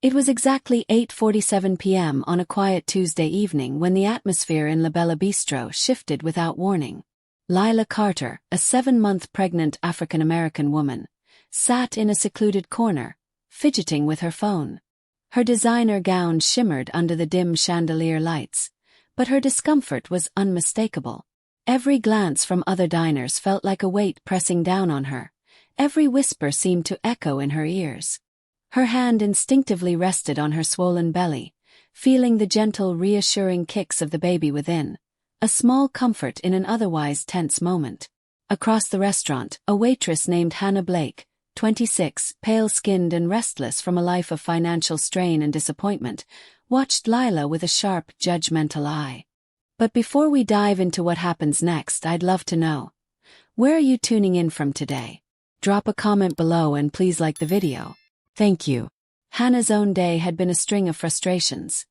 It was exactly 8:47 p.m. on a quiet Tuesday evening when the atmosphere in La Bella Bistro shifted without warning. Lila Carter, a 7-month pregnant African-American woman, sat in a secluded corner, fidgeting with her phone. Her designer gown shimmered under the dim chandelier lights, but her discomfort was unmistakable. Every glance from other diners felt like a weight pressing down on her. Every whisper seemed to echo in her ears. Her hand instinctively rested on her swollen belly, feeling the gentle, reassuring kicks of the baby within, a small comfort in an otherwise tense moment. Across the restaurant, a waitress named Hannah Blake, 26, pale-skinned and restless from a life of financial strain and disappointment, watched Lila with a sharp, judgmental eye. But before we dive into what happens next, I'd love to know, where are you tuning in from today? Drop a comment below and please like the video. Thank you. Hannah's own day had been a string of frustrations.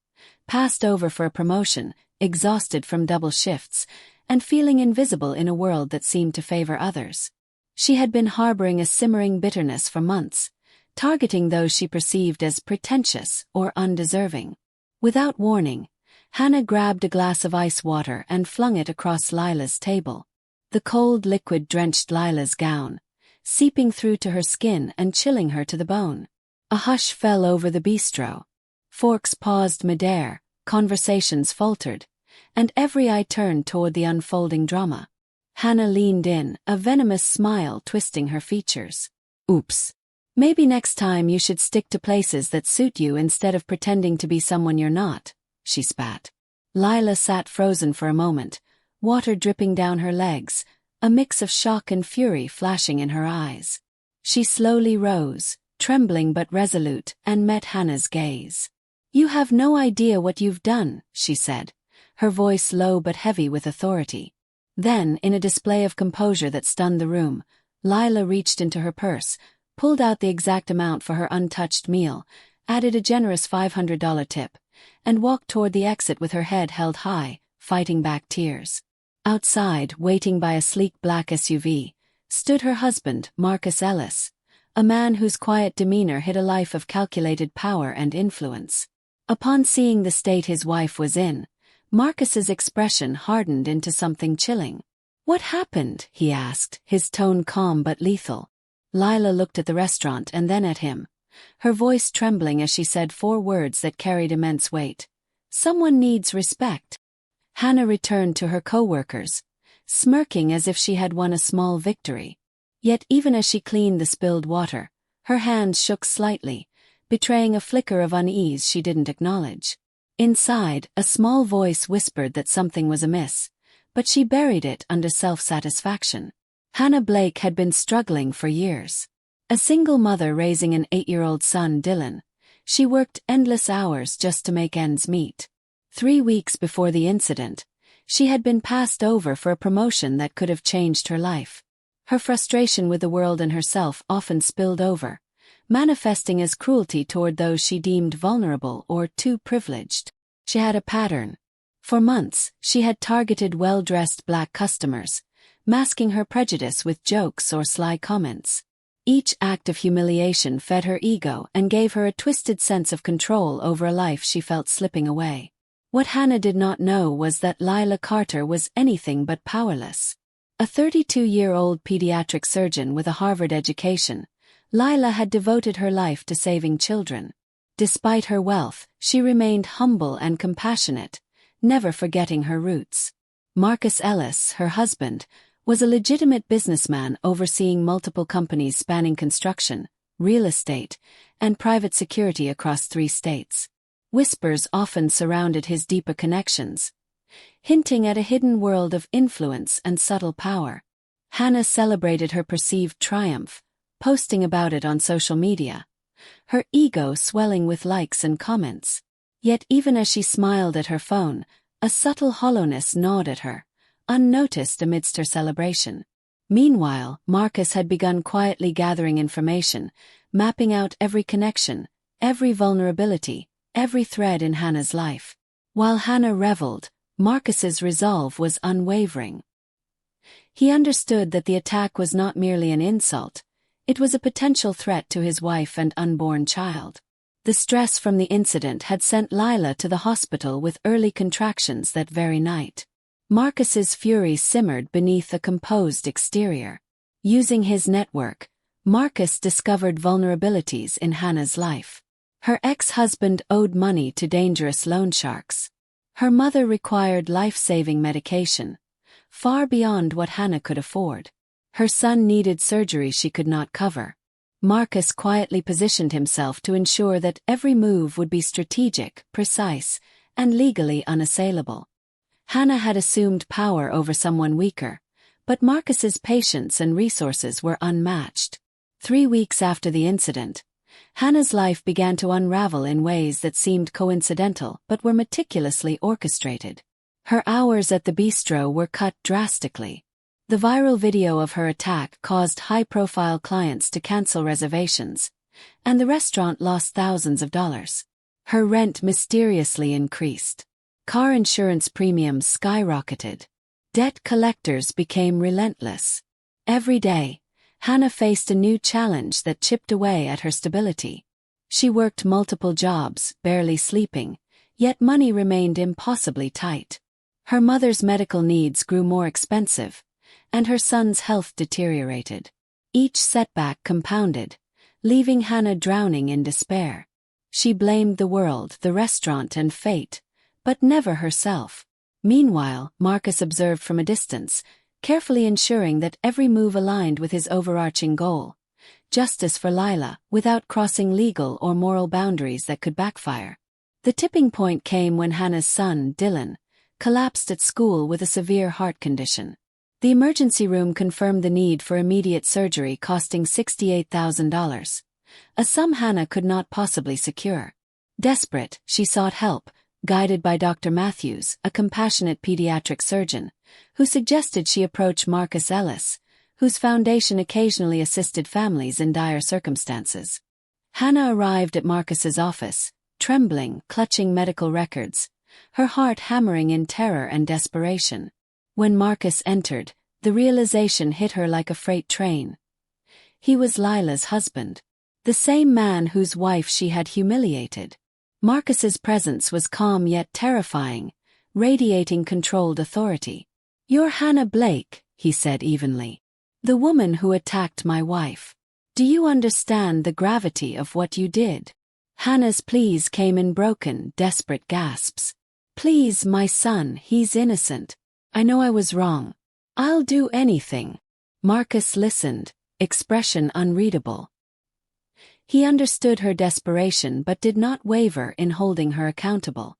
Passed over for a promotion, exhausted from double shifts, and feeling invisible in a world that seemed to favor others. She had been harboring a simmering bitterness for months, targeting those she perceived as pretentious or undeserving. Without warning, Hannah grabbed a glass of ice water and flung it across Lila's table. The cold liquid drenched Lila's gown, seeping through to her skin and chilling her to the bone. A hush fell over the bistro. Forks paused midair, conversations faltered, and every eye turned toward the unfolding drama. Hannah leaned in, a venomous smile twisting her features. Oops. Maybe next time you should stick to places that suit you instead of pretending to be someone you're not, she spat. Lila sat frozen for a moment, water dripping down her legs, a mix of shock and fury flashing in her eyes. She slowly rose, trembling but resolute, and met Hannah's gaze. You have no idea what you've done, she said, her voice low but heavy with authority. Then, in a display of composure that stunned the room, Lila reached into her purse, pulled out the exact amount for her untouched meal, added a generous $500 tip, and walked toward the exit with her head held high, fighting back tears. Outside, waiting by a sleek black SUV, stood her husband, Marcus Ellis, a man whose quiet demeanor hid a life of calculated power and influence. Upon seeing the state his wife was in, Marcus's expression hardened into something chilling. What happened? He asked, his tone calm but lethal. Lila looked at the restaurant and then at him, her voice trembling as she said 4 words that carried immense weight. Someone needs respect. Hannah returned to her co-workers, smirking as if she had won a small victory. Yet even as she cleaned the spilled water, her hands shook slightly, betraying a flicker of unease she didn't acknowledge. Inside, a small voice whispered that something was amiss, but she buried it under self-satisfaction. Hannah Blake had been struggling for years. A single mother raising an 8-year-old son, Dylan, she worked endless hours just to make ends meet. 3 weeks before the incident, she had been passed over for a promotion that could have changed her life. Her frustration with the world and herself often spilled over, manifesting as cruelty toward those she deemed vulnerable or too privileged. She had a pattern. For months, she had targeted well-dressed black customers, masking her prejudice with jokes or sly comments. Each act of humiliation fed her ego and gave her a twisted sense of control over a life she felt slipping away. What Hannah did not know was that Lila Carter was anything but powerless. A 32-year-old pediatric surgeon with a Harvard education, Lila had devoted her life to saving children. Despite her wealth, she remained humble and compassionate, never forgetting her roots. Marcus Ellis, her husband, was a legitimate businessman overseeing multiple companies spanning construction, real estate, and private security across 3 states. Whispers often surrounded his deeper connections, hinting at a hidden world of influence and subtle power. Hannah celebrated her perceived triumph, posting about it on social media, her ego swelling with likes and comments. Yet even as she smiled at her phone, a subtle hollowness gnawed at her, unnoticed amidst her celebration. Meanwhile, Marcus had begun quietly gathering information, mapping out every connection, every vulnerability, every thread in Hannah's life. While Hannah reveled, Marcus's resolve was unwavering. He understood that the attack was not merely an insult, it was a potential threat to his wife and unborn child. The stress from the incident had sent Lila to the hospital with early contractions that very night. Marcus's fury simmered beneath a composed exterior. Using his network, Marcus discovered vulnerabilities in Hannah's life. Her ex-husband owed money to dangerous loan sharks. Her mother required life-saving medication, far beyond what Hannah could afford. Her son needed surgery she could not cover. Marcus quietly positioned himself to ensure that every move would be strategic, precise, and legally unassailable. Hannah had assumed power over someone weaker, but Marcus's patience and resources were unmatched. 3 weeks after the incident, Hannah's life began to unravel in ways that seemed coincidental but were meticulously orchestrated. Her hours at the bistro were cut drastically. The viral video of her attack caused high-profile clients to cancel reservations, and the restaurant lost thousands of dollars. Her rent mysteriously increased. Car insurance premiums skyrocketed. Debt collectors became relentless. Every day, Hannah faced a new challenge that chipped away at her stability. She worked multiple jobs, barely sleeping, yet money remained impossibly tight. Her mother's medical needs grew more expensive, and her son's health deteriorated. Each setback compounded, leaving Hannah drowning in despair. She blamed the world, the restaurant, and fate, but never herself. Meanwhile, Marcus observed from a distance, carefully ensuring that every move aligned with his overarching goal: justice for Lila, without crossing legal or moral boundaries that could backfire. The tipping point came when Hannah's son, Dylan, collapsed at school with a severe heart condition. The emergency room confirmed the need for immediate surgery, costing $68,000, a sum Hannah could not possibly secure. Desperate, she sought help, guided by Dr. Matthews, a compassionate pediatric surgeon, who suggested she approach Marcus Ellis, whose foundation occasionally assisted families in dire circumstances. Hannah arrived at Marcus's office, trembling, clutching medical records, her heart hammering in terror and desperation. When Marcus entered, the realization hit her like a freight train. He was Lila's husband, the same man whose wife she had humiliated. Marcus's presence was calm yet terrifying, radiating controlled authority. "You're Hannah Blake," he said evenly. "The woman who attacked my wife. Do you understand the gravity of what you did?" Hannah's pleas came in broken, desperate gasps. "Please, my son, he's innocent. I know I was wrong. I'll do anything." Marcus listened, expression unreadable. He understood her desperation but did not waver in holding her accountable.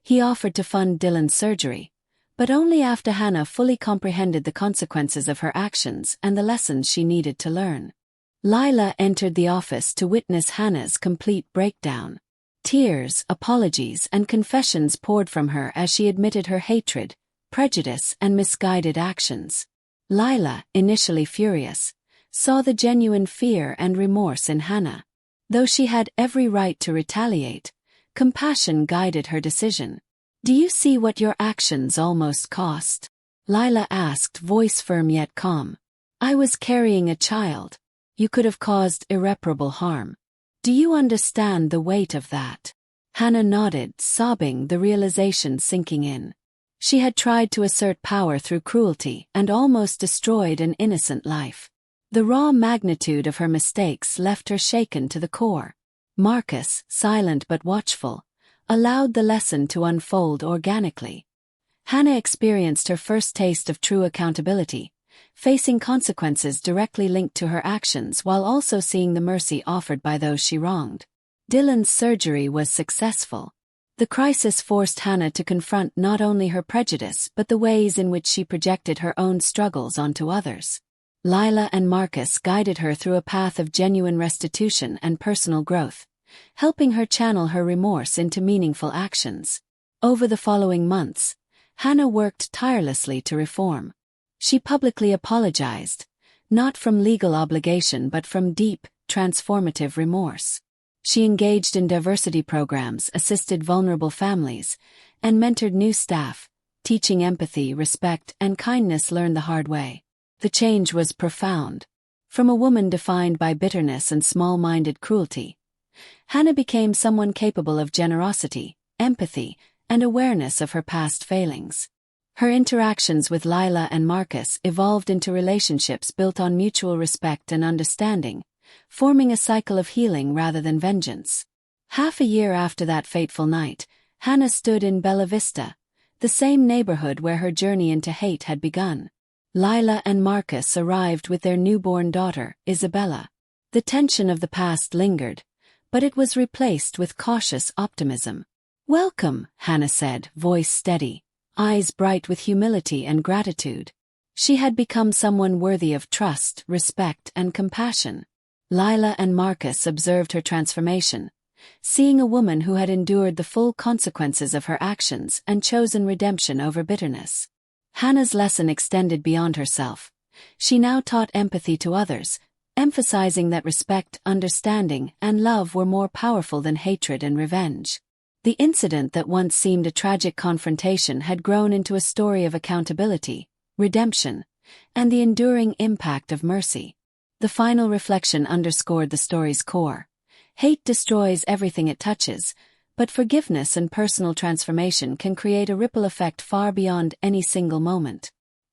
He offered to fund Dylan's surgery, but only after Hannah fully comprehended the consequences of her actions and the lessons she needed to learn. Lila entered the office to witness Hannah's complete breakdown. Tears, apologies, and confessions poured from her as she admitted her hatred, prejudice, and misguided actions. Lila, initially furious, saw the genuine fear and remorse in Hannah. Though she had every right to retaliate, compassion guided her decision. "Do you see what your actions almost cost?" Lila asked, voice firm yet calm. "I was carrying a child. You could have caused irreparable harm. Do you understand the weight of that?" Hannah nodded, sobbing, the realization sinking in. She had tried to assert power through cruelty and almost destroyed an innocent life. The raw magnitude of her mistakes left her shaken to the core. Marcus, silent but watchful, allowed the lesson to unfold organically. Hannah experienced her first taste of true accountability, facing consequences directly linked to her actions while also seeing the mercy offered by those she wronged. Dylan's surgery was successful. The crisis forced Hannah to confront not only her prejudice but the ways in which she projected her own struggles onto others. Lila and Marcus guided her through a path of genuine restitution and personal growth, helping her channel her remorse into meaningful actions. Over the following months, Hannah worked tirelessly to reform. She publicly apologized, not from legal obligation but from deep, transformative remorse. She engaged in diversity programs, assisted vulnerable families, and mentored new staff, teaching empathy, respect, and kindness learned the hard way. The change was profound. From a woman defined by bitterness and small-minded cruelty, Hannah became someone capable of generosity, empathy, and awareness of her past failings. Her interactions with Lila and Marcus evolved into relationships built on mutual respect and understanding, forming a cycle of healing rather than vengeance. Half a year after that fateful night, Hannah stood in Bella Vista, the same neighborhood where her journey into hate had begun. Lila and Marcus arrived with their newborn daughter, Isabella. The tension of the past lingered, but it was replaced with cautious optimism. "Welcome," Hannah said, voice steady, eyes bright with humility and gratitude. She had become someone worthy of trust, respect, and compassion. Lila and Marcus observed her transformation, seeing a woman who had endured the full consequences of her actions and chosen redemption over bitterness. Hannah's lesson extended beyond herself. She now taught empathy to others, emphasizing that respect, understanding, and love were more powerful than hatred and revenge. The incident that once seemed a tragic confrontation had grown into a story of accountability, redemption, and the enduring impact of mercy. The final reflection underscored the story's core. Hate destroys everything it touches, but forgiveness and personal transformation can create a ripple effect far beyond any single moment.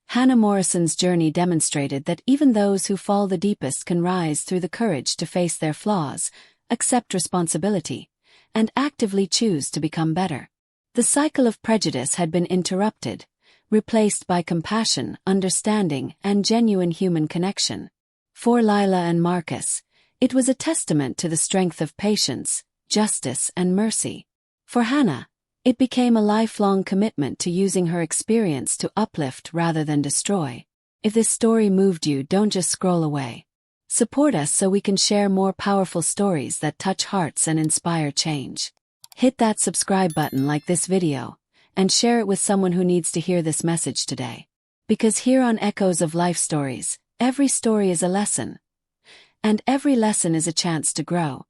Hannah Morrison's journey demonstrated that even those who fall the deepest can rise through the courage to face their flaws, accept responsibility, and actively choose to become better. The cycle of prejudice had been interrupted, replaced by compassion, understanding, and genuine human connection. For Lila and Marcus, it was a testament to the strength of patience, justice, and mercy. For Hannah, it became a lifelong commitment to using her experience to uplift rather than destroy. If this story moved you, don't just scroll away. Support us so we can share more powerful stories that touch hearts and inspire change. Hit that subscribe button like this video, and share it with someone who needs to hear this message today. Because here on Echoes of Life Stories, every story is a lesson, and every lesson is a chance to grow.